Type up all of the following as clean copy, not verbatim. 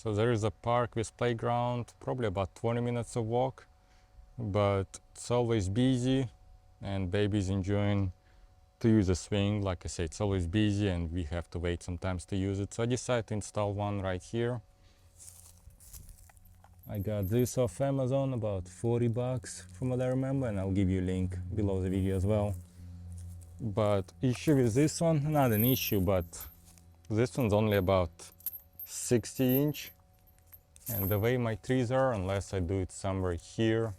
So there is a park with playground, probably about 20 minutes of walk, but it's always busy and baby's enjoying to use a swing. Like I said, it's always busy and we have to wait sometimes to use it. So I decided to install one right here. I got this off Amazon, about 40 bucks from what I remember, and I'll give you a link below the video as well. But issue with this one, not an issue, but this one's only about 60 inch. And the way my trees are, unless I do it somewhere here,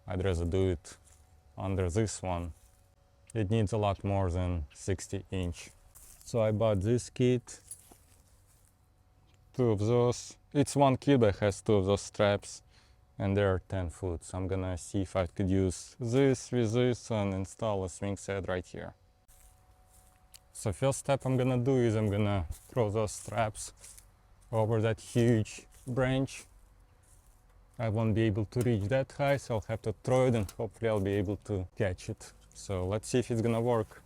I'd rather do it under this one. It needs a lot more than 60 inch. So I bought this kit, two of those. It's one kit that has two of those straps and they're 10 foot. So I'm gonna see if I could use this with this and install a swing set right here. So first step I'm gonna do is I'm gonna throw those straps over that huge branch. I won't be able to reach that high, so I'll have to throw it and hopefully I'll be able to catch it. So let's see if it's gonna work.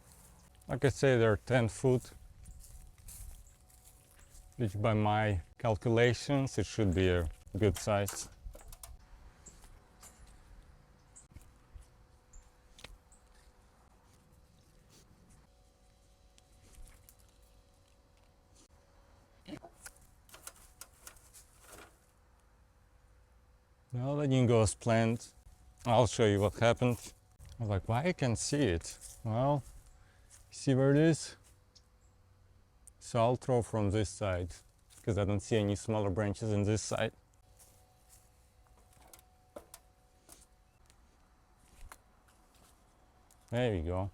Like I say, they're 10 foot, which by my calculations it should be a good size. Well, that didn't go as planned. I'll show you what happened. I was like, why I can't see it? Well, see where it is? So I'll throw from this side because I don't see any smaller branches in this side. There you go.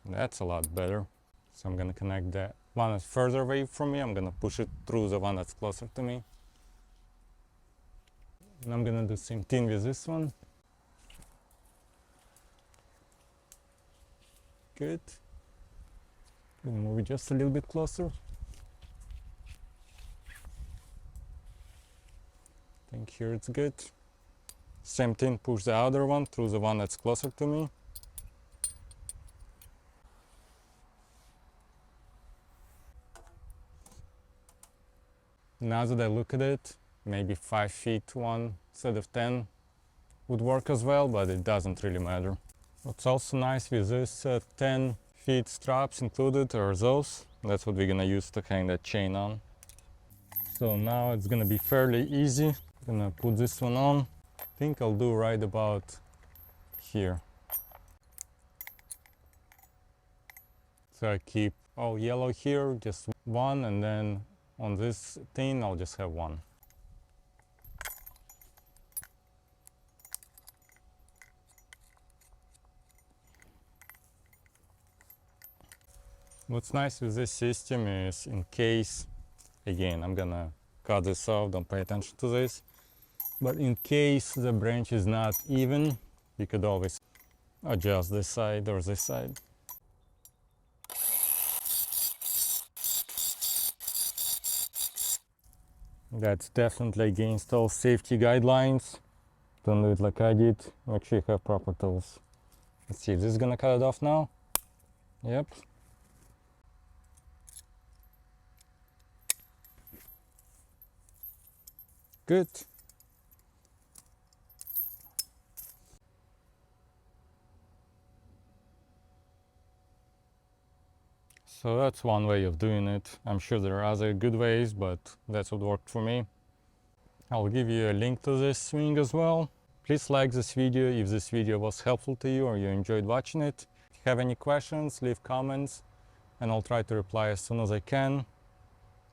That's a lot better. So I'm gonna connect that one that's further away from me. I'm gonna push it through the one that's closer to me. And I'm gonna do the same thing with this one. Good. Gonna move it just a little bit closer. I think here it's good. Same thing, push the other one through the one that's closer to me. Now that I look at it, maybe 5 feet one instead of 10 would work as well, but it doesn't really matter. What's also nice with this 10 feet straps included are those. That's what we're gonna use to hang that chain on. So now it's gonna be fairly easy. I'm gonna put this one on. I think I'll do right about here. So I keep all yellow here, just one, and then on this thing I'll just have one. What's nice with this system is, in case, again, I'm gonna cut this off, don't pay attention to this, but in case the branch is not even, you could always adjust this side or this side. That's definitely against all safety guidelines. Don't do it like I did. Make sure you have proper tools. Let's see, this is gonna cut it off now. Yep. Good. So that's one way of doing it. I'm sure there are other good ways, but that's what worked for me. I'll give you a link to this swing as well. Please like this video if this video was helpful to you or you enjoyed watching it. If you have any questions, leave comments and I'll try to reply as soon as I can.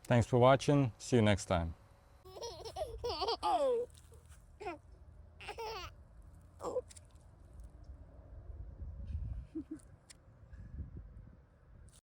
Thanks for watching. See you next time.